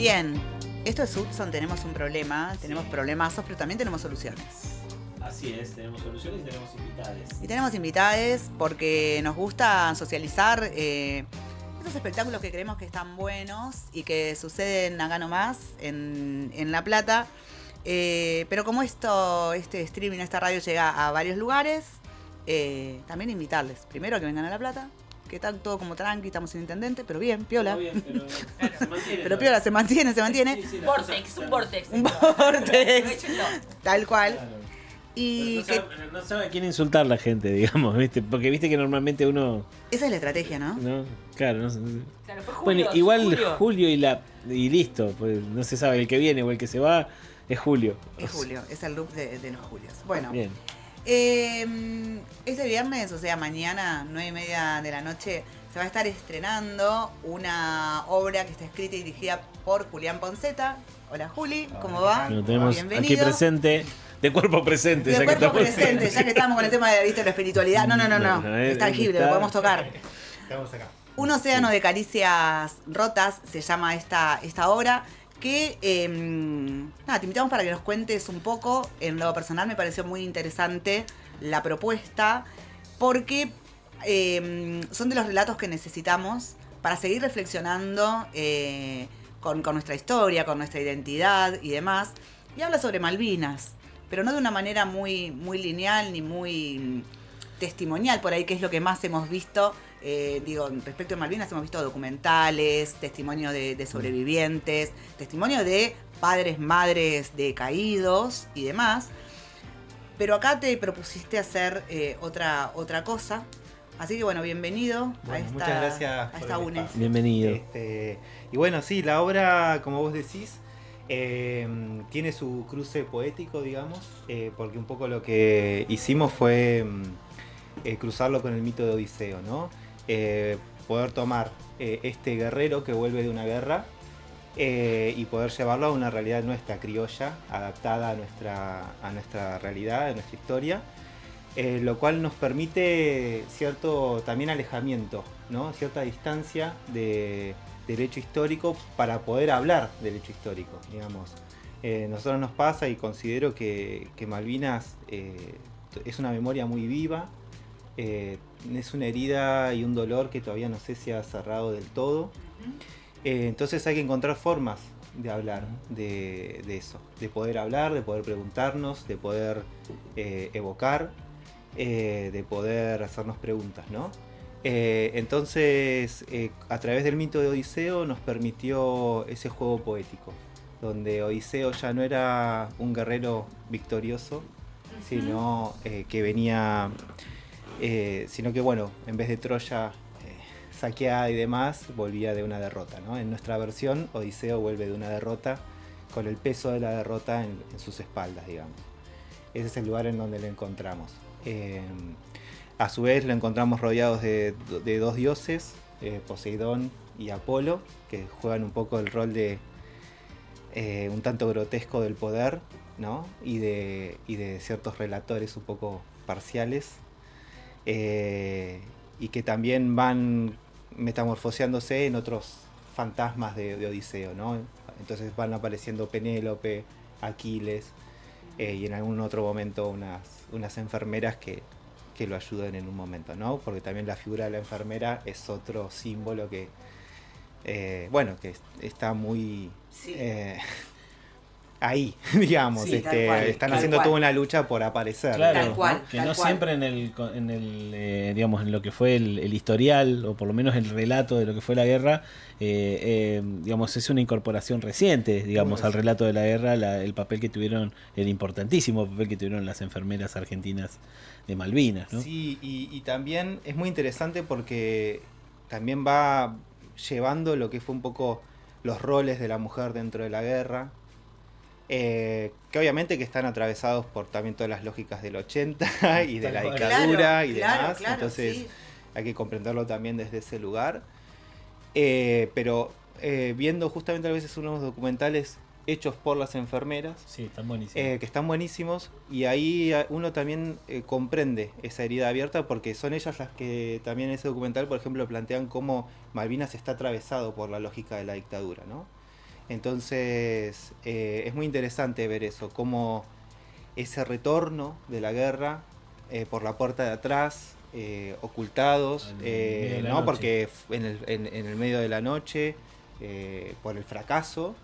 Bien, esto es Hudson, tenemos un problema, tenemos problemazos, pero también tenemos soluciones. Así es, tenemos soluciones y tenemos invitades. Y tenemos invitades porque nos gusta socializar esos espectáculos que creemos que están buenos y que suceden acá nomás, en La Plata. Pero como este streaming, esta radio llega a varios lugares, también invitarles. Primero que vengan a La Plata, que está todo como tranqui, estamos sin intendente, pero bien, piola. Todo bien, pero se mantiene. Pero piola, se mantiene. Sí, Vortex, un vortex. Un vortex, tal cual. Claro. Y No sabe a quién insultar la gente, digamos, ¿viste? Porque viste que normalmente uno... esa es la estrategia, ¿no? ¿no? Claro, no sé. Claro, fue Julio. Bueno, igual Julio y listo, pues no se sabe el que viene o el que se va, es Julio. Es Julio, es el look de los Julios. Bueno, Bien. este viernes, o sea, mañana, 9:30 de la noche, se va a estar estrenando una obra que está escrita y dirigida por Julián Ponceta. Hola Juli, ¿cómo va? Lo tenemos Bienvenido. aquí presente, de cuerpo presente. De ya cuerpo que estamos... presente, ya que estamos con el tema de ¿viste? La espiritualidad. No. Es tangible, lo podemos tocar. Estamos acá. Un océano de caricias rotas se llama esta obra. Que te invitamos para que nos cuentes un poco. En lo personal me pareció muy interesante la propuesta, porque son de los relatos que necesitamos para seguir reflexionando con nuestra historia, con nuestra identidad y demás. Y habla sobre Malvinas, pero no de una manera muy, muy lineal ni muy testimonial, por ahí, que es lo que más hemos visto. Respecto a Malvinas hemos visto documentales, testimonio de sobrevivientes, testimonio de padres, madres de caídos y demás. Pero acá te propusiste hacer otra cosa. Así que bueno, bienvenido Muchas gracias a esta UNES. Bienvenido. Y bueno, sí, la obra, como vos decís, tiene su cruce poético, digamos, porque un poco lo que hicimos fue cruzarlo con el mito de Odiseo, ¿no? Poder tomar este guerrero que vuelve de una guerra y poder llevarlo a una realidad nuestra, criolla, adaptada a nuestra realidad, a nuestra historia, lo cual nos permite cierto también alejamiento, ¿no? Cierta distancia del hecho histórico para poder hablar del hecho histórico, digamos. Nosotros nos pasa y considero que Malvinas es una memoria muy viva. Es una herida y un dolor que todavía no sé si ha cerrado del todo. Entonces hay que encontrar formas de hablar de eso, de poder hablar, de poder preguntarnos, de poder evocar, de poder hacernos preguntas, ¿no? Entonces, a través del mito de Odiseo nos permitió ese juego poético, donde Odiseo ya no era un guerrero victorioso, sino que venía... sino que bueno, en vez de Troya saqueada y demás, volvía de una derrota, ¿no? En nuestra versión, Odiseo vuelve de una derrota con el peso de la derrota en sus espaldas, digamos. Ese es el lugar en donde lo encontramos. A su vez lo encontramos rodeados de dos dioses, Poseidón y Apolo, que juegan un poco el rol de un tanto grotesco del poder, ¿no? Y de ciertos relatores un poco parciales. Y que también van metamorfoseándose en otros fantasmas de Odiseo, ¿no? Entonces van apareciendo Penélope, Aquiles y en algún otro momento unas enfermeras que lo ayudan en un momento, ¿no? Porque también la figura de la enfermera es otro símbolo que que está muy ahí, digamos, Sí, tal cual, están tal haciendo cual. toda una lucha por aparecer. Claro, Tal cual, que tal no cual. siempre digamos, en lo que fue el historial, o por lo menos el relato de lo que fue la guerra, digamos, es una incorporación reciente, digamos, al relato de la guerra, el papel que tuvieron, el importantísimo papel que tuvieron las enfermeras argentinas de Malvinas, ¿no? Sí, y también es muy interesante porque también va llevando lo que fue un poco los roles de la mujer dentro de la guerra, que obviamente que están atravesados por también todas las lógicas del 80 y de la Tal cual. dictadura Claro, y claro, demás, claro, entonces sí. hay que comprenderlo también desde ese lugar. Pero viendo justamente a veces unos documentales hechos por las enfermeras, Sí, están buenísimos. que están buenísimos, y ahí uno también comprende esa herida abierta, porque son ellas las que también en ese documental, por ejemplo, plantean cómo Malvinas está atravesado por la lógica de la dictadura, ¿no? Entonces es muy interesante ver eso, cómo ese retorno de la guerra por la puerta de atrás, ocultados, ¿no? Porque en el medio de la noche, por el fracaso,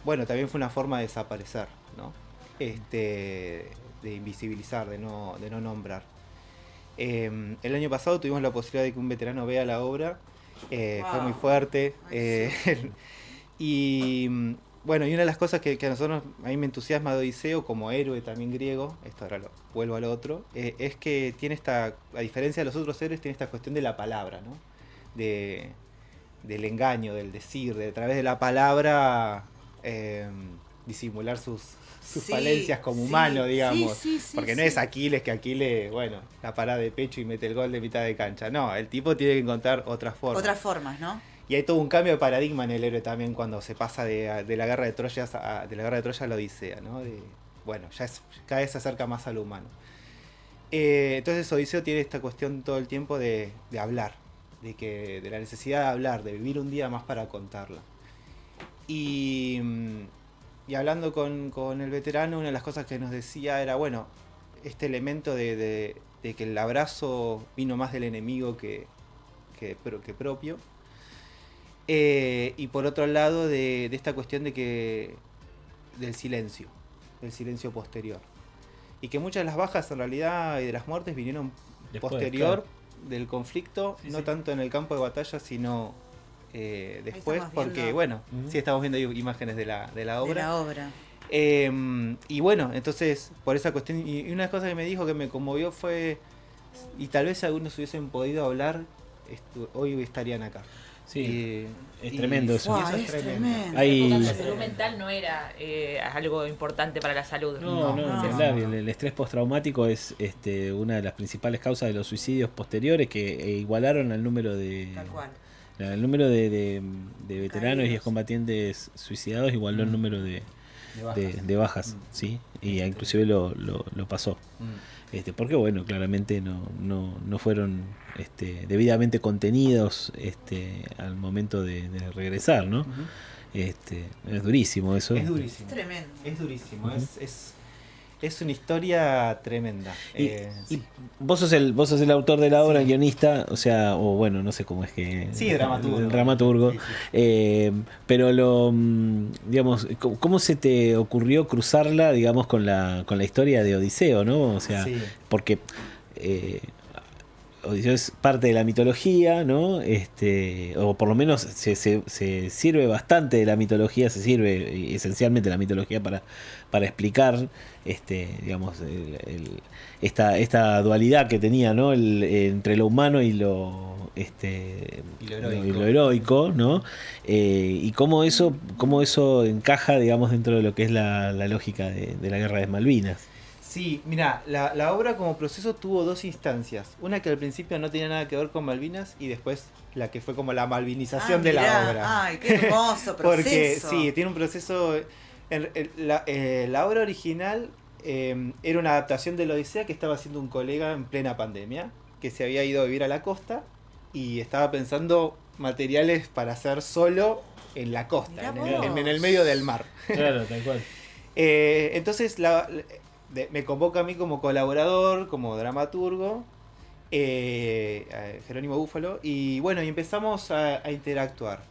bueno, también fue una forma de desaparecer, ¿no? De invisibilizar, de no nombrar. El año pasado tuvimos la posibilidad de que un veterano vea la obra, fue muy fuerte. Y bueno, y una de las cosas que a mí me entusiasma de Odiseo como héroe también griego, esto ahora vuelvo al otro, es que tiene a diferencia de los otros héroes, tiene esta cuestión de la palabra, ¿no? Del engaño, del decir, de a través de la palabra disimular sus falencias como humano, digamos. Porque no es Aquiles, que Aquiles, bueno, la parada de pecho y mete el gol de mitad de cancha. No, el tipo tiene que encontrar otras formas. Otras formas, ¿no? Y hay todo un cambio de paradigma en el héroe también cuando se pasa de la guerra de Troya a la Odisea, ¿no? Bueno, cada vez se acerca más a lo humano. Entonces Odiseo tiene esta cuestión todo el tiempo de hablar, de la necesidad de hablar, de vivir un día más para contarla. Y hablando con el veterano, una de las cosas que nos decía era, bueno, este elemento de que el abrazo vino más del enemigo que propio. Y por otro lado, de esta cuestión del silencio posterior. Y que muchas de las bajas en realidad y de las muertes vinieron Después, posterior claro, del conflicto, no tanto en el campo de batalla, sino después, porque viendo. bueno, sí estamos viendo imágenes de la obra. De la obra. Y bueno, entonces, por esa cuestión, y una de las cosas que me dijo que me conmovió fue, y tal vez si algunos hubiesen podido hablar, hoy estarían acá. Sí, es tremendo eso. Wow, es tremendo. La salud mental no era algo importante para la salud. No, claro, el estrés postraumático es una de las principales causas de los suicidios posteriores que igualaron al número de... Tal cual. El número de veteranos y excombatientes suicidados igualó el número de bajas, ¿sí? Y inclusive lo pasó. Porque bueno, claramente no fueron debidamente contenidos al momento de regresar, ¿no? Es durísimo eso. Es durísimo. Es tremendo. Es durísimo. Es una historia tremenda. Y vos sos el autor de la obra, el guionista, o bueno, no sé cómo es que... Sí, dramaturgo. El dramaturgo. Sí. Pero digamos, ¿cómo se te ocurrió cruzarla, digamos, con la historia de Odiseo, ¿no? O sea, sí, porque Odiseo es parte de la mitología, ¿no? O por lo menos se sirve bastante de la mitología, se sirve esencialmente de la mitología para explicar digamos, esta dualidad que tenía, ¿no? Entre lo humano y lo heroico, ¿no? Y cómo eso encaja, digamos, dentro de lo que es la lógica de la guerra de Malvinas. Sí, mira, la obra como proceso tuvo dos instancias. Una que al principio no tenía nada que ver con Malvinas y después la que fue como la malvinización de la obra. Ay, qué hermoso proceso. Porque sí, tiene un proceso... La obra original era una adaptación de la Odisea que estaba haciendo un colega en plena pandemia, que se había ido a vivir a la costa y estaba pensando materiales para hacer solo en la costa, en el medio del mar. Claro, tal cual. Entonces me convoca a mí como colaborador, como dramaturgo, Jerónimo Búfalo, y bueno, y empezamos a interactuar.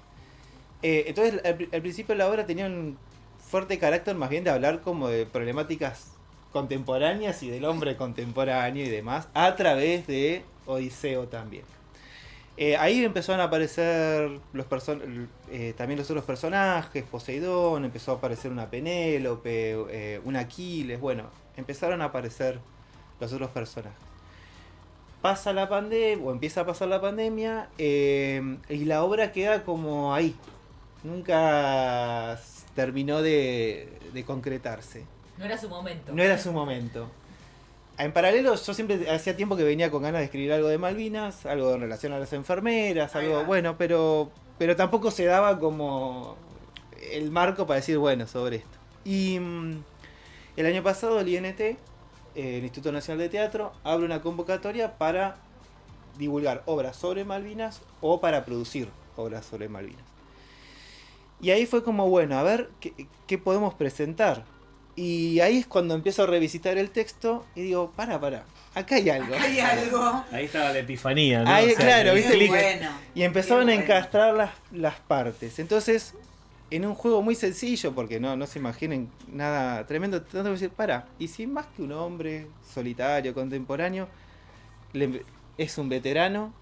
Entonces al principio la obra tenía un fuerte carácter más bien de hablar como de problemáticas contemporáneas y del hombre contemporáneo y demás, a través de Odiseo también. Ahí empezaron a aparecer también los otros personajes, Poseidón, empezó a aparecer una Penélope, un Aquiles, bueno, empezaron a aparecer los otros personajes. Pasa la pandemia, o empieza a pasar la pandemia, y la obra queda como ahí. Nunca terminó de concretarse. No era su momento. No era su momento. En paralelo, yo siempre hacía tiempo que venía con ganas de escribir algo de Malvinas, algo en relación a las enfermeras, algo bueno, pero tampoco se daba como el marco para decir, bueno, sobre esto. Y el año pasado el INT, el Instituto Nacional de Teatro, abre una convocatoria para divulgar obras sobre Malvinas o para producir obras sobre Malvinas. Y ahí fue como, bueno, a ver qué podemos presentar. Y ahí es cuando empiezo a revisitar el texto y digo, para, acá hay algo. Hay algo. Ahí estaba la epifanía, ¿no? Ahí, O sea, claro, el ¿viste? Qué clic. bueno. Y empezaban Qué a bueno. encastrar las partes. Entonces, en un juego muy sencillo, porque no se imaginen nada tremendo, tratando de decir, y si más que un hombre solitario, contemporáneo, es un veterano,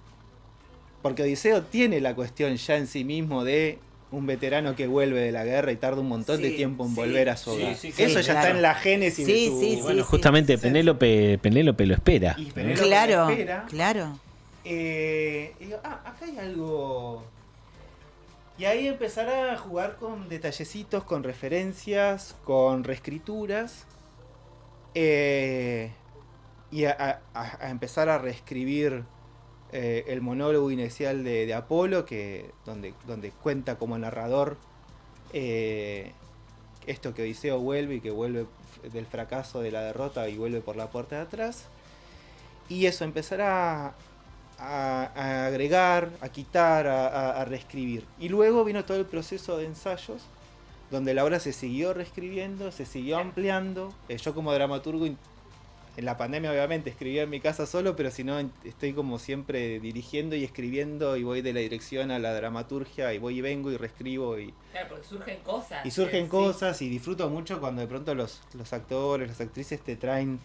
porque Odiseo tiene la cuestión ya en sí mismo de un veterano que vuelve de la guerra y tarda un montón de Sí, tiempo en sí, volver a su hogar. sí, Eso ya claro. está en la génesis Sí, de su... sí, Y bueno, sí, justamente sí. Penélope lo espera. Y ¿no? Penélope Claro, espera. claro. Y digo, acá hay algo. Y ahí empezar a jugar con detallecitos, con referencias, con reescrituras. Y a empezar a reescribir el monólogo inicial de Apolo, donde cuenta como narrador esto que Odiseo vuelve y que vuelve del fracaso de la derrota y vuelve por la puerta de atrás. Y eso, empezar a agregar, a quitar, a reescribir. Y luego vino todo el proceso de ensayos, donde la obra se siguió reescribiendo, se siguió ampliando. Yo como dramaturgo, en la pandemia obviamente escribía en mi casa solo, pero si no estoy como siempre dirigiendo y escribiendo y voy de la dirección a la dramaturgia y voy y vengo y reescribo y Claro, porque surgen cosas. surgen Sí. cosas y disfruto mucho cuando de pronto los actores, las actrices te traen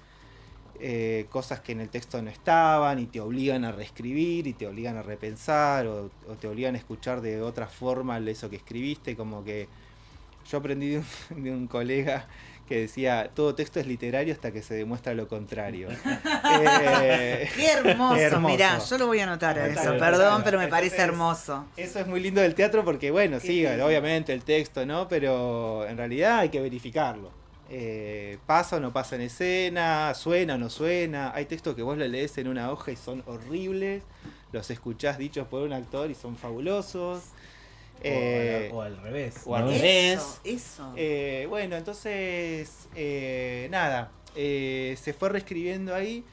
cosas que en el texto no estaban y te obligan a reescribir y te obligan a repensar o te obligan a escuchar de otra forma eso que escribiste. Como que yo aprendí de un colega que decía, todo texto es literario hasta que se demuestra lo contrario. Qué hermoso, mirá, yo lo voy a anotar a Anotalo, eso, anotalo. perdón, pero me parece Entonces, hermoso. Eso es muy lindo del teatro porque, bueno, Qué sí, lindo. obviamente el texto, ¿no? Pero en realidad hay que verificarlo. Pasa o no pasa en escena, suena o no suena. Hay textos que vos lo lees en una hoja y son horribles, los escuchás dichos por un actor y son fabulosos. O al revés. o al ¿no? revés. Eso. Bueno, entonces, nada, se fue reescribiendo ahí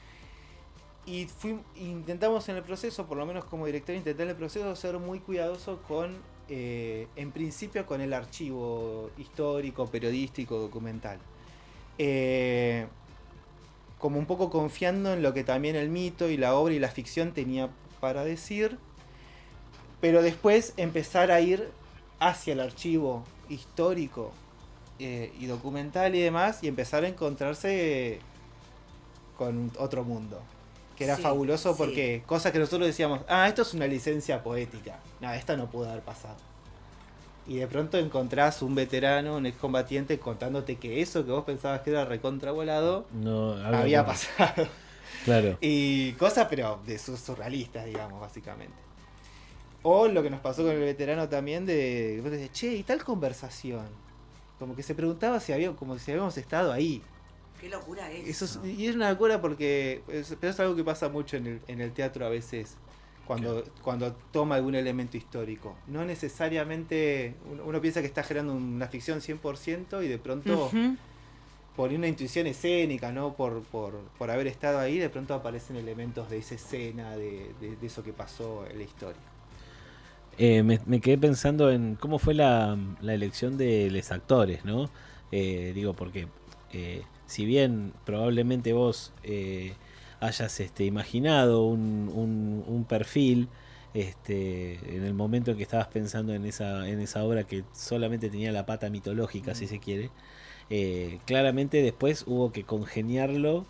y intentamos en el proceso, por lo menos como director, intentar en el proceso ser muy cuidadoso con, en principio, con el archivo histórico, periodístico, documental. Como un poco confiando en lo que también el mito y la obra y la ficción tenía para decir, pero después empezar a ir hacia el archivo histórico y documental y demás, y empezar a encontrarse con otro mundo, que era Sí, fabuloso sí. porque cosas que nosotros decíamos, esto es una licencia poética, no, esta no pudo haber pasado. Y de pronto encontrás un veterano, un excombatiente contándote que eso que vos pensabas que era recontravolado No, había pasado. Claro. Y cosas, pero de sus surrealistas, digamos, básicamente. O lo que nos pasó con el veterano también de che, y tal conversación. Como que se preguntaba como si habíamos estado ahí. Qué locura es. Y es una locura porque pero es algo que pasa mucho en el teatro a veces, cuando toma algún elemento histórico. No necesariamente uno piensa que está generando una ficción 100% y de pronto, Ujú. por una intuición escénica, ¿no? Por haber estado ahí, de pronto aparecen elementos de esa escena, de eso que pasó en la historia. Me quedé pensando en cómo fue la elección de los actores, ¿no? Digo, porque si bien probablemente vos hayas imaginado un perfil en el momento en que estabas pensando en esa obra que solamente tenía la pata mitológica, si se quiere, claramente después hubo que congeniarlo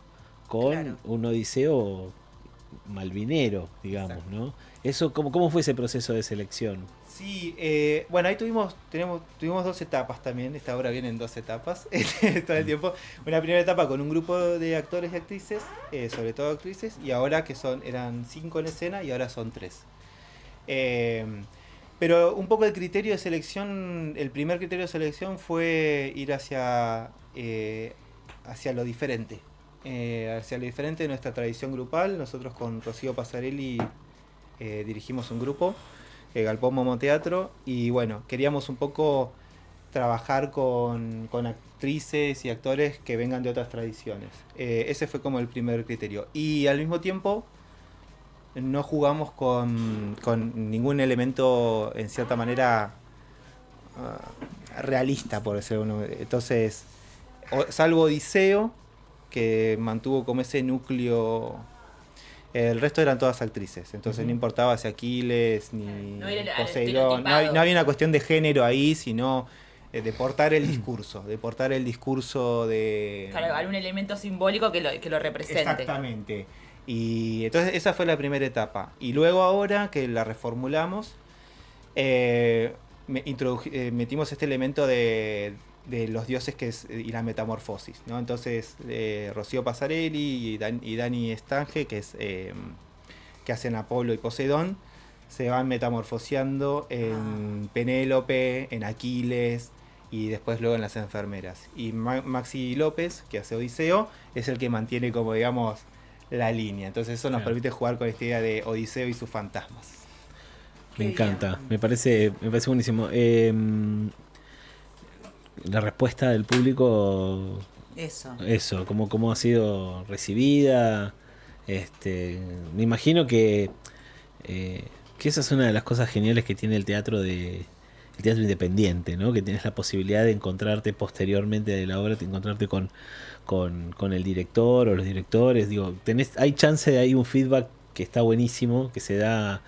con Claro. un Odiseo malvinero, digamos, Exacto. ¿no? Eso, ¿cómo fue ese proceso de selección? Sí, bueno, ahí tuvimos 2 etapas también. Esta obra viene en 2 etapas todo el tiempo. Una primera etapa con un grupo de actores y actrices, sobre todo actrices, y ahora eran 5 en escena y ahora son 3. Pero un poco el criterio de selección, el primer criterio de selección fue ir hacia lo diferente. Hacia lo diferente de nuestra tradición grupal. Nosotros con Rocío Pasarelli dirigimos un grupo, Galpón Momo Teatro, y bueno, queríamos un poco trabajar con actrices y actores que vengan de otras tradiciones. Ese fue como el primer criterio. Y al mismo tiempo no jugamos con ningún elemento en cierta manera realista, por decirlo uno. Entonces, salvo Odiseo, que mantuvo como ese núcleo. El resto eran todas actrices, entonces no importaba si Aquiles ni No era Poseidón, no había una cuestión de género ahí, sino de portar el discurso, de... Claro, algún elemento simbólico que lo represente. Exactamente. Y entonces esa fue la primera etapa. Y luego ahora que la reformulamos, metimos este elemento de los dioses y la metamorfosis, ¿no? Entonces Rocío Passarelli y Dani Estange, que hacen Apolo y Poseidón, se van metamorfoseando en Penélope, en Aquiles y después luego en las enfermeras. Y Maxi López, que hace Odiseo, es el que mantiene como digamos la línea. Entonces eso nos permite jugar con esta idea de Odiseo y sus fantasmas. Me encanta, me parece buenísimo. La respuesta del público, eso cómo ha sido recibida. Me imagino que esa es una de las cosas geniales que tiene el teatro independiente, ¿no? Que tienes la posibilidad de encontrarte posteriormente de la obra, de encontrarte con el director o los directores. Digo, hay chance de ahí un feedback que está buenísimo, que se da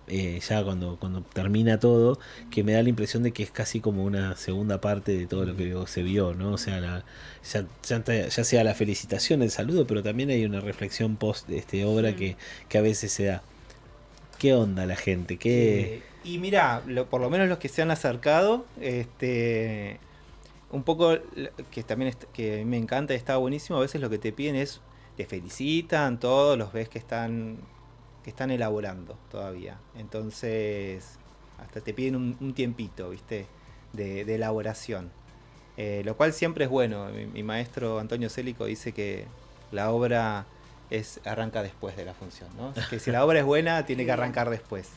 ya cuando termina todo, que me da la impresión de que es casi como una segunda parte de todo lo que se vio, ¿no? O sea, ya sea la felicitación, el saludo, pero también hay una reflexión post obra que a veces se da. ¿Qué onda la gente? Y mira, por lo menos los que se han acercado, un poco que también que a mí me encanta y está buenísimo, a veces lo que te piden es, te felicitan, todos los ves que están elaborando todavía. Entonces, hasta te piden un tiempito, ¿viste? De elaboración. Lo cual siempre es bueno. Mi maestro Antonio Célico dice que la obra arranca después de la función, ¿no? Que si la obra es buena, tiene que arrancar después.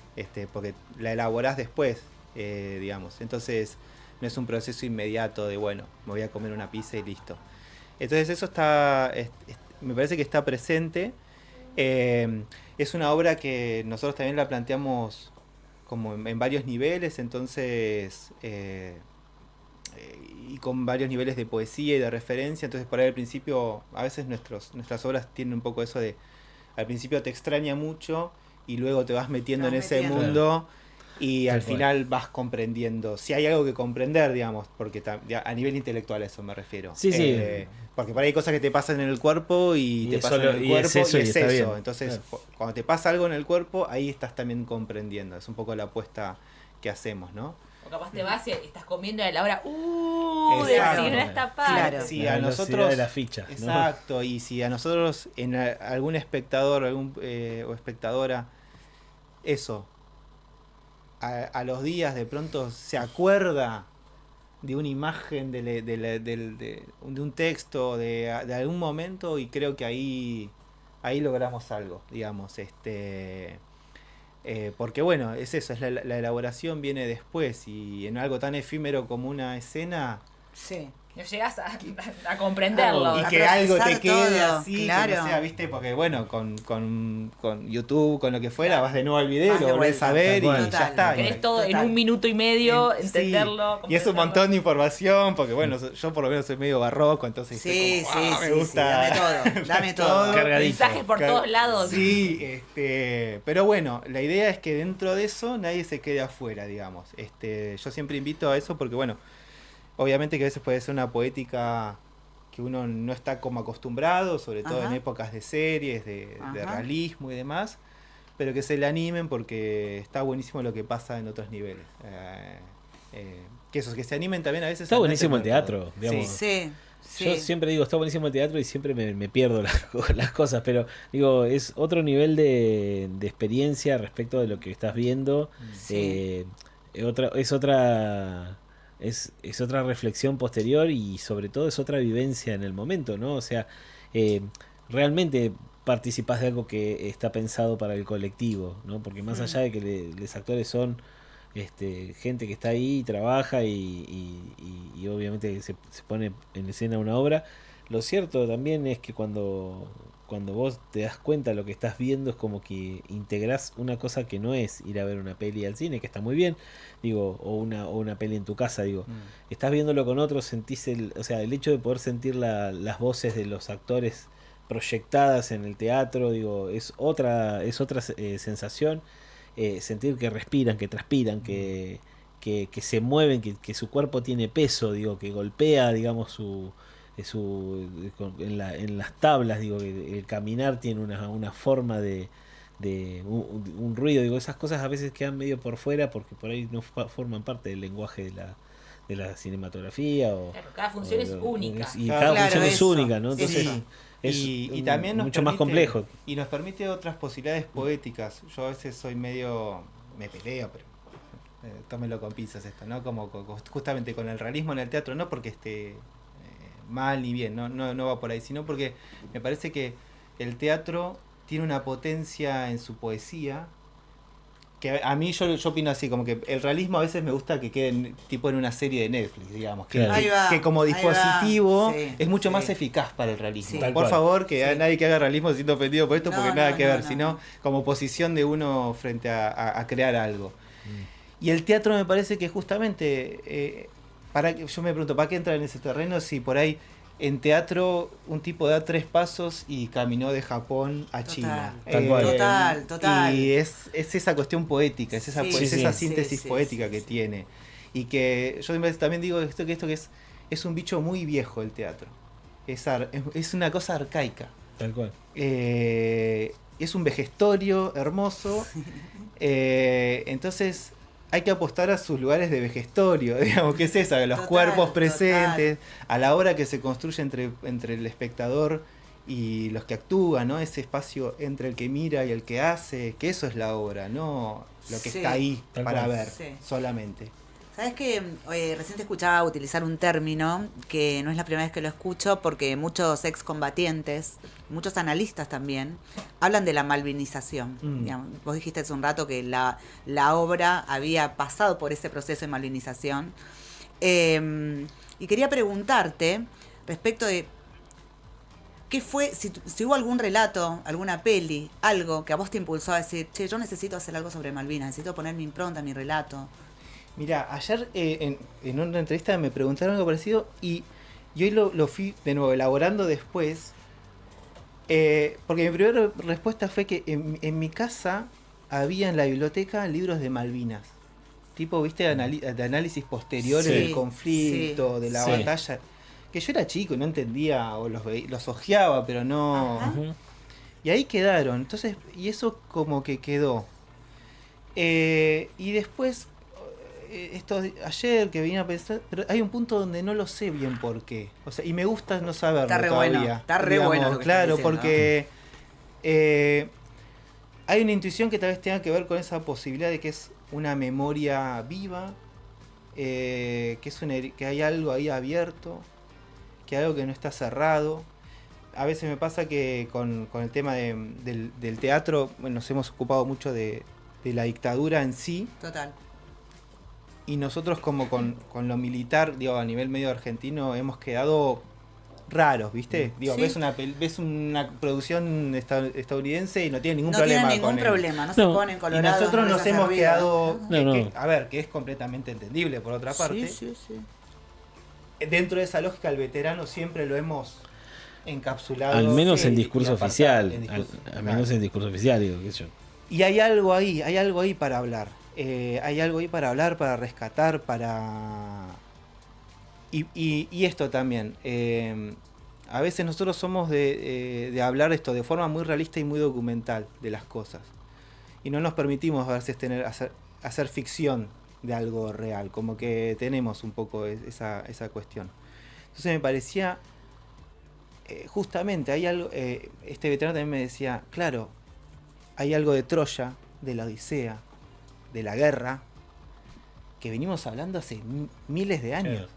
Porque la elaborás después, digamos. Entonces, no es un proceso inmediato de, bueno, me voy a comer una pizza y listo. Entonces, eso me parece que está presente. Es una obra que nosotros también la planteamos como en varios niveles, entonces y con varios niveles de poesía y de referencia. Entonces por ahí al principio, a veces nuestras obras tienen un poco eso de, al principio te extraña mucho y luego te vas metiendo en ese mundo y al final vas comprendiendo, si hay algo que comprender, digamos, porque a nivel intelectual a eso me refiero. Sí. Porque por ahí hay cosas que te pasan en el cuerpo y te pasan en el cuerpo y es eso. Entonces, cuando te pasa algo en el cuerpo, ahí estás también comprendiendo. Es un poco la apuesta que hacemos, ¿no? O capaz te vas y estás comiendo a la hora, decir esta parte. Claro. Si a nosotros de la ficha, ¿no? Exacto, y si a nosotros, algún espectador o espectadora, eso, a los días de pronto se acuerda de una imagen, de un texto, de algún momento, y creo que ahí logramos algo, digamos. Porque bueno, es eso, la elaboración viene después, y en algo tan efímero como una escena, sí, no llegas a comprenderlo. y que algo te quede todo, así, claro. que no sea, viste, porque bueno, con YouTube, con lo que fuera, vas de nuevo al video, Vas de lo volvés vuelta, a ver y total. ya está. Querés todo en Total. 1 minuto y medio, Sí, entenderlo. y es un montón de información, porque bueno, yo por lo menos soy medio barroco, entonces sí, estoy como, sí, me gusta. dame todo. Cargadito. Mensajes por todos lados. Sí, pero bueno, la idea es que dentro de eso nadie se quede afuera, digamos. Yo siempre invito a eso porque bueno, obviamente que a veces puede ser una poética que uno no está como acostumbrado, sobre todo en épocas de series, de realismo y demás, pero que se le animen porque está buenísimo lo que pasa en otros niveles. Que se animen también a veces. Está buenísimo el teatro, digamos. Sí. Yo siempre digo, está buenísimo el teatro y siempre me pierdo las cosas, pero digo, es otro nivel de experiencia respecto de lo que estás viendo. Sí. Es otra reflexión posterior y sobre todo es otra vivencia en el momento, ¿no? O sea, realmente participás de algo que está pensado para el colectivo, ¿no? Porque más allá de que los actores son gente que está ahí y trabaja y obviamente se pone en escena una obra, lo cierto también es que cuando cuando vos te das cuenta de lo que estás viendo, es como que integrás una cosa que no es ir a ver una peli al cine, que está muy bien, digo, o una peli en tu casa, digo. Estás viéndolo con otros, sentís o sea, el hecho de poder sentir las voces de los actores proyectadas en el teatro, digo, es otra sensación. Sentir que respiran, que transpiran, que se mueven, que su cuerpo tiene peso, digo, que golpea, digamos, en las tablas, digo, que el caminar tiene una forma de un ruido, digo, esas cosas a veces quedan medio por fuera porque por ahí no forman parte del lenguaje de la cinematografía. Claro, cada función es única. Y cada función es única, ¿no? Entonces y también mucho más complejo. Y nos permite otras posibilidades poéticas. Yo a veces soy medio... me peleo, pero tómelo con pinzas esto, ¿no? Como justamente con el realismo en el teatro, no porque esté mal ni bien, no va por ahí, sino porque me parece que el teatro tiene una potencia en su poesía que a mí yo opino así, como que el realismo a veces me gusta que quede tipo en una serie de Netflix, digamos, que, claro. que como dispositivo sí, es mucho más eficaz para el realismo. Sí. Por favor, que nadie que haga realismo se sienta ofendido por esto, porque nada que ver, sino no. como posición de uno frente a crear algo. Y el teatro me parece que justamente, yo me pregunto, ¿para qué entrar en ese terreno si por ahí en teatro un tipo da 3 pasos y caminó de Japón a China? Total. Y es esa cuestión poética, es esa, esa síntesis poética que tiene. Y que yo también digo esto que es un bicho muy viejo el teatro. Es una cosa arcaica. Tal cual. Es un vejestorio hermoso. Entonces hay que apostar a sus lugares de vejestorio, digamos, que es esa, los cuerpos presentes, a la hora que se construye entre el espectador y los que actúan, ¿no? Ese espacio entre el que mira y el que hace, que eso es la obra, no lo que está ahí para ver solamente. ¿Sabes que recién te escuchaba utilizar un término que no es la primera vez que lo escucho, porque muchos excombatientes, muchos analistas también, hablan de la malvinización? Digamos, vos dijiste hace un rato que la obra había pasado por ese proceso de malvinización. Y quería preguntarte respecto de qué fue, si hubo algún relato, alguna peli, algo que a vos te impulsó a decir, che, yo necesito hacer algo sobre Malvinas, necesito poner mi impronta, mi relato. Mira, ayer en una entrevista me preguntaron algo parecido y hoy lo fui de nuevo elaborando después, porque mi primera respuesta fue que en mi casa había en la biblioteca libros de Malvinas, tipo, viste, de análisis posteriores del conflicto, de la batalla, que yo era chico y no entendía, o los hojeaba, pero no... Y ahí quedaron, entonces, y eso como que quedó. Y después... esto ayer que vine a pensar, pero hay un punto donde no lo sé bien por qué. O sea, y me gusta no saberlo está re todavía. Bueno, está re bueno lo que claro, estás diciendo, porque hay una intuición que tal vez tenga que ver con esa posibilidad de que es una memoria viva, que hay algo ahí abierto, que hay algo que no está cerrado. A veces me pasa que con el tema del teatro, bueno, nos hemos ocupado mucho de la dictadura en sí. Total. Y nosotros como con lo militar, digo, a nivel medio argentino, hemos quedado raros, ¿viste? Digo, ves una producción estadounidense y no tiene ningún problema. No tiene ningún problema, no se ponen colorados. Y nosotros nos hemos quedado... No. a ver, que es completamente entendible por otra parte. Sí. Dentro de esa lógica, el veterano siempre lo hemos encapsulado. Al menos en discurso oficial. Al menos en discurso oficial, digo, qué sé yo. Y hay algo ahí para hablar. Hay algo ahí para hablar, para rescatar, para... Y esto también. A veces nosotros somos de hablar esto de forma muy realista y muy documental de las cosas. Y no nos permitimos a veces hacer ficción de algo real. Como que tenemos un poco esa cuestión. Entonces me parecía... justamente, hay algo... este veterano también me decía, claro, hay algo de Troya, de la Odisea, de la guerra, que venimos hablando hace miles de años.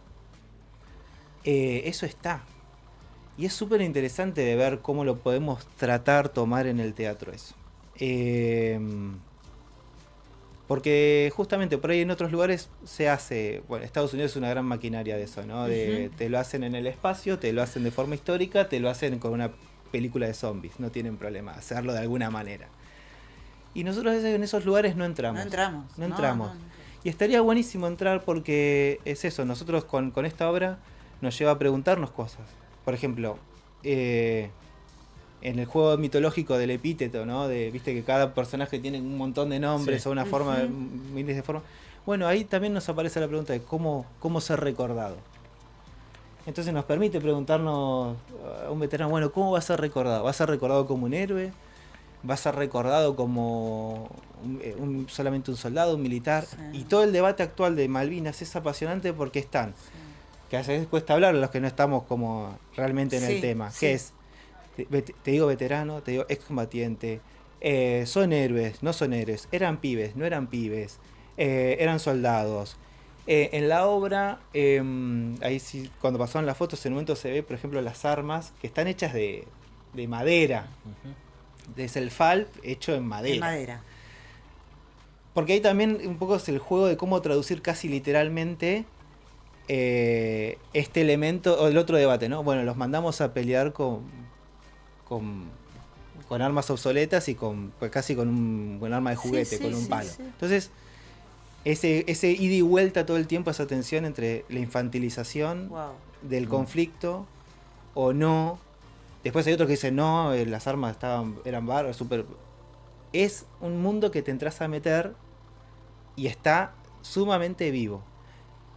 Eso está. Y es súper interesante de ver cómo lo podemos tomar en el teatro eso. Porque justamente por ahí en otros lugares se hace... Bueno, Estados Unidos es una gran maquinaria de eso, ¿no? Te lo hacen en el espacio, te lo hacen de forma histórica, te lo hacen con una película de zombies, no tienen problema hacerlo de alguna manera. Y nosotros en esos lugares no entramos. No entramos. Y estaría buenísimo entrar porque es eso, nosotros con esta obra nos lleva a preguntarnos cosas. Por ejemplo, en el juego mitológico del epíteto, ¿no? Viste que cada personaje tiene un montón de nombres o una forma, miles de formas. Bueno, ahí también nos aparece la pregunta de cómo ser recordado. Entonces nos permite preguntarnos a un veterano, bueno, ¿cómo va a ser recordado? ¿Va a ser recordado como un héroe? ¿Va a ser recordado como solamente un soldado, un militar? Sí. Y todo el debate actual de Malvinas es apasionante porque están, que a veces cuesta hablar los que no estamos como realmente en el tema, que es, te digo veterano, te digo excombatiente, son héroes, no son héroes, eran pibes, no eran pibes, eran soldados. En la obra, ahí sí, cuando pasaron las fotos, en un momento se ve, por ejemplo, las armas que están hechas de madera. De Selfal hecho en madera. En madera. Porque ahí también un poco es el juego de cómo traducir casi literalmente este elemento, o el otro debate, ¿no? Bueno, los mandamos a pelear con armas obsoletas y pues casi con un arma de juguete, con un palo. Sí. Entonces, ese ida y vuelta todo el tiempo, esa tensión entre la infantilización del conflicto o no. Después hay otros que dicen, no, las armas eran bárbaras, súper... Es un mundo que te entras a meter y está sumamente vivo.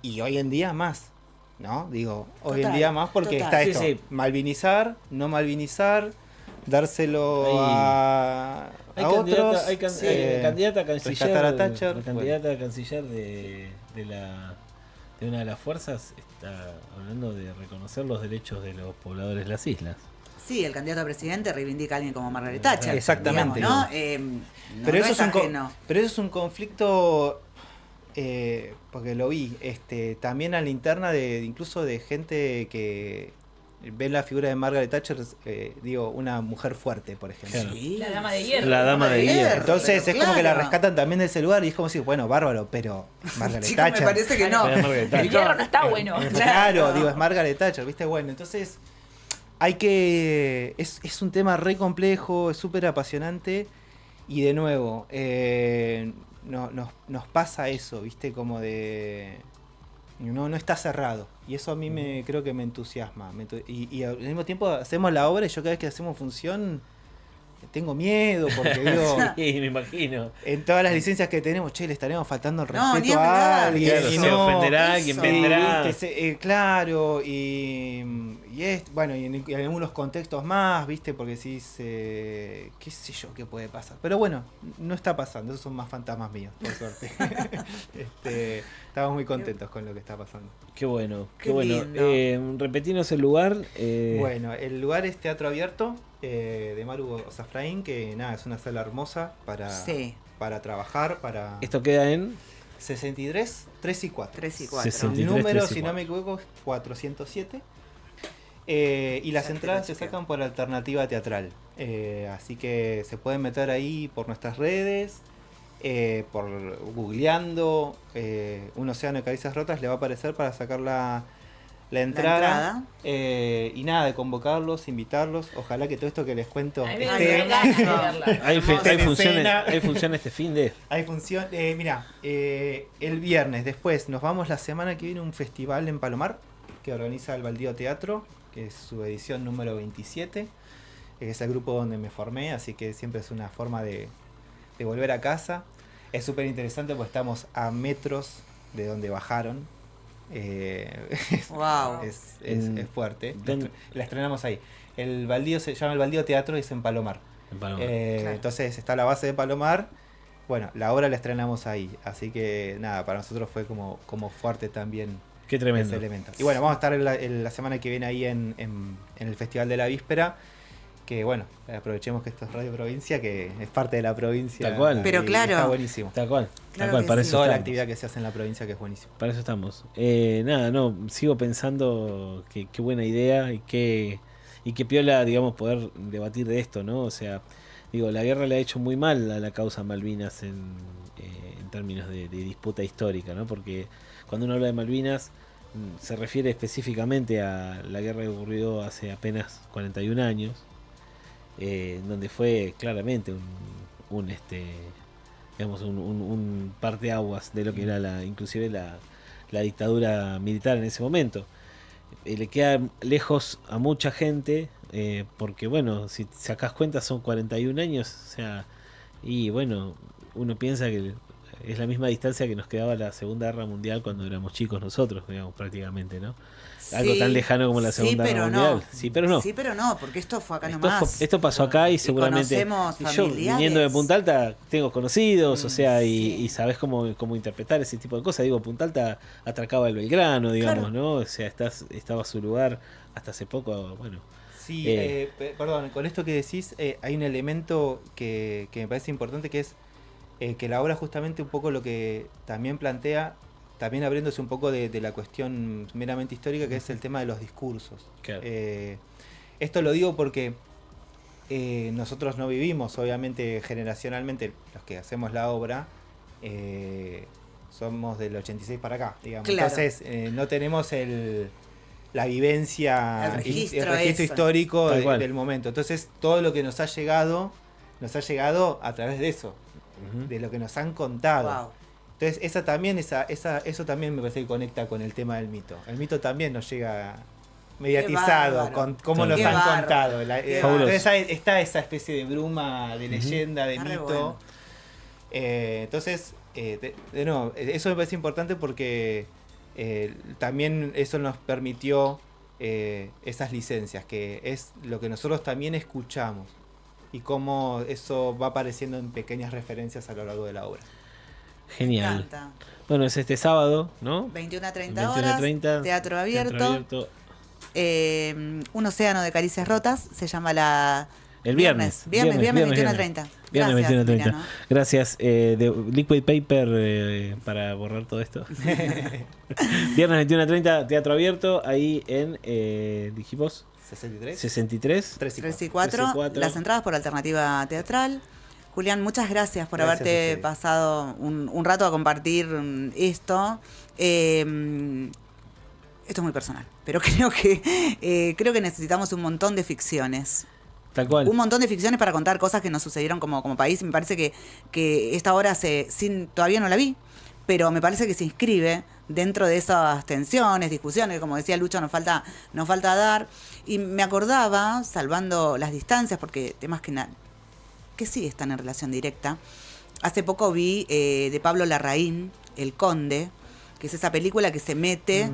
Y hoy en día más, ¿no? Digo, hoy en día más porque está esto, malvinizar, no malvinizar, dárselo a otros. Hay candidata a canciller. Rescatar a Thatcher. La candidata a canciller de una de las fuerzas está hablando de reconocer los derechos de los pobladores de las islas. Sí, el candidato a presidente reivindica a alguien como Margaret Thatcher. Exactamente. Digamos, ¿no? Pero, no eso es ajeno. Pero eso es un conflicto, porque lo vi, también a la interna incluso de gente que ve la figura de Margaret Thatcher, una mujer fuerte, por ejemplo. Sí, la dama de hierro. La dama de hierro. Entonces es como que la rescatan también de ese lugar y es como decir, bueno, bárbaro, pero Margaret Chicos, Thatcher. me parece que no. El hierro no está bueno. Claro, digo, es Margaret Thatcher, ¿viste? Bueno, entonces hay que... Es un tema re complejo, es súper apasionante y de nuevo, nos pasa eso, ¿viste? Como de... No está cerrado. Y eso a mí creo que me entusiasma. Y al mismo tiempo hacemos la obra y yo cada vez que hacemos función tengo miedo porque digo... Sí, me imagino. En todas las licencias que tenemos, le estaremos faltando el No, respeto ni a hablar. alguien. Claro, y se ofenderá eso. quien vendrá. Claro, y bueno, y en algunos contextos más, ¿viste? Porque decís, qué sé yo, qué puede pasar. Pero bueno, no está pasando, esos son más fantasmas míos, por suerte. Estamos muy contentos con lo que está pasando. Qué bueno, qué Qué bueno. lindo. Repetirnos el lugar. Bueno, el lugar es Teatro Abierto, de Maru Zafraín, que nada, es una sala hermosa para trabajar, para... Esto queda en 63, 3 y 4. 3 y 4. 63, El número, 3 y si no 4. me equivoco, es 407. Y las Ya te entradas lo se chequeo. sacan por alternativa teatral. Así que se pueden meter ahí por nuestras redes, por googleando Un océano de caricias rotas, le va a aparecer para sacar la entrada. Y nada, de convocarlos, invitarlos. Ojalá que todo esto que les cuento Ay, esté. me ganas de verla. Hay en funciones, escena. hay funciones este fin de. Hay función. Mira, el viernes después nos vamos la semana que viene a un festival en Palomar que organiza el Baldío Teatro, que es su edición número 27. Es el grupo donde me formé, así que siempre es una forma de volver a casa. Es súper interesante porque estamos a metros de donde bajaron. Wow. Es fuerte. ¿Dónde? La estrenamos ahí. El Baldío se llama el Baldío Teatro y es en Palomar. En Palomar. Claro. Entonces está la base de Palomar. Bueno, la obra la estrenamos ahí. Así que nada, para nosotros fue como fuerte también Qué tremendo. ese elemento. Y bueno, vamos a estar la semana que viene ahí en el Festival de la Víspera. Que bueno, aprovechemos que esto es Radio Provincia, que es parte de la provincia. Tal cual. Pero y claro. está buenísimo. Tal cual, Claro tal cual, que para sí. eso Toda la estamos. actividad que se hace en la provincia que es buenísimo. Para eso estamos. Nada, no, sigo pensando que qué buena idea y qué piola, digamos, poder debatir de esto, ¿no? O sea, digo, la guerra le ha hecho muy mal a la causa Malvinas en términos de disputa histórica, ¿no? Porque cuando uno habla de Malvinas se refiere específicamente a la guerra que ocurrió hace apenas 41 años. donde fue claramente un parteaguas de lo que era inclusive la dictadura militar en ese momento. Le queda lejos a mucha gente, porque bueno, si sacás cuenta son 41 años, o sea, y bueno, uno piensa que es la misma distancia que nos quedaba la Segunda Guerra Mundial cuando éramos chicos nosotros, digamos, prácticamente, ¿no? Algo tan lejano como la Segunda Guerra Mundial. Sí, pero no. Sí, pero no, porque esto fue acá nomás. Esto pasó acá y seguramente yo, viniendo de Punta Alta, tengo conocidos, o sea, y sabés cómo interpretar ese tipo de cosas. Digo, Punta Alta atracaba el Belgrano, digamos, claro, ¿no? O sea, estaba a su lugar hasta hace poco, bueno. Sí, perdón, con esto que decís, hay un elemento que me parece importante, que es que la obra justamente un poco lo que también plantea, también abriéndose un poco de la cuestión meramente histórica, que es el tema de los discursos. Claro. Esto lo digo porque nosotros no vivimos, obviamente, generacionalmente, los que hacemos la obra, somos del 86 para acá, digamos. Claro. Entonces, no tenemos la vivencia, el registro histórico del momento. Entonces, todo lo que nos ha llegado a través de eso, de lo que nos han contado. Wow. Entonces, eso también me parece que conecta con el tema del mito. El mito también nos llega mediatizado con cómo nos han contado. Entonces está esa especie de bruma, de leyenda, de mito. Bueno. Entonces, de nuevo, eso me parece importante porque también eso nos permitió esas licencias, que es lo que nosotros también escuchamos y cómo eso va apareciendo en pequeñas referencias a lo largo de la obra. Genial. Bueno, es este sábado, ¿no? 21 a 30 horas, teatro abierto. Un océano de caricias rotas, se llama el viernes 21 a 30. Viernes 21 a 30. ¿No? Gracias. De Liquid Paper para borrar todo esto. Viernes 21 a 30, teatro abierto, ahí en, dijimos, 63. 3 y 4. Las entradas por Alternativa Teatral. Julián, muchas gracias por haberte pasado un rato a compartir esto. Esto es muy personal, pero creo que necesitamos un montón de ficciones. Tal cual. Un montón de ficciones para contar cosas que nos sucedieron como país. Me parece que esta obra todavía no la vi, pero me parece que se inscribe dentro de esas tensiones, discusiones, que como decía Lucho, nos falta dar. Y me acordaba, salvando las distancias, porque temas que sí están en relación directa. Hace poco vi de Pablo Larraín, El Conde, que es esa película que se mete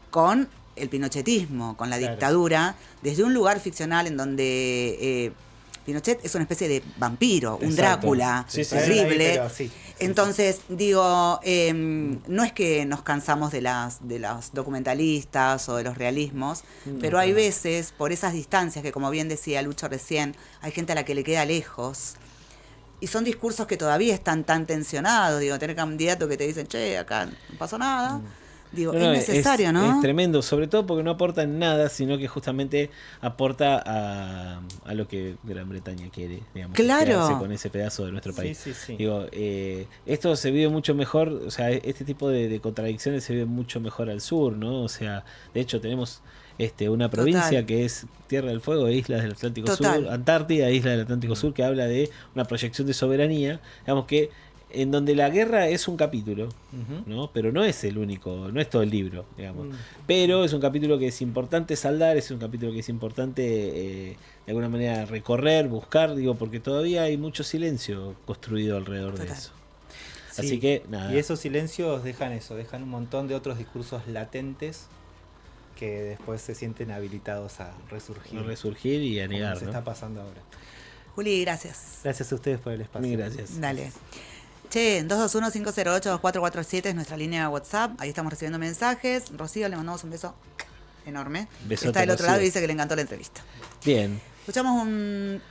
con el pinochetismo, con la dictadura, desde un lugar ficcional en donde Pinochet es una especie de vampiro, un Drácula terrible. Entonces, digo, no es que nos cansamos de los documentalistas o de los realismos, pero hay veces, por esas distancias que, como bien decía Lucho recién, hay gente a la que le queda lejos. Y son discursos que todavía están tan tensionados. Digo, tener candidatos que te dicen, che, acá no pasó nada. Digo, es necesario, ¿no? Es tremendo, sobre todo porque no aporta en nada, sino que justamente aporta a lo que Gran Bretaña quiere, digamos, claro, con ese pedazo de nuestro país. Sí. Digo, esto se vive mucho mejor, o sea, este tipo de contradicciones se vive mucho mejor al sur, ¿no? O sea, de hecho tenemos una provincia que es Tierra del Fuego e Islas del Atlántico Sur, Antártida e Islas del Atlántico Sur, que habla de una proyección de soberanía, digamos que en donde la guerra es un capítulo, ¿no? Pero no es el único, no es todo el libro, digamos. Pero es un capítulo que es importante saldar, es un capítulo que es importante de alguna manera recorrer, buscar, digo, porque todavía hay mucho silencio construido alrededor de eso. Sí, así que, nada. Y esos silencios dejan un montón de otros discursos latentes que después se sienten habilitados a resurgir y a negar, se está pasando ahora. Juli, gracias. Gracias a ustedes por el espacio. Muy gracias. Dale. Che, 221-508-2447 es nuestra línea de WhatsApp. Ahí estamos recibiendo mensajes. Rocío, le mandamos un beso enorme. Besote, está del otro Rocío. lado y dice que le encantó la entrevista. Bien. Escuchamos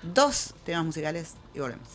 2 temas musicales y volvemos.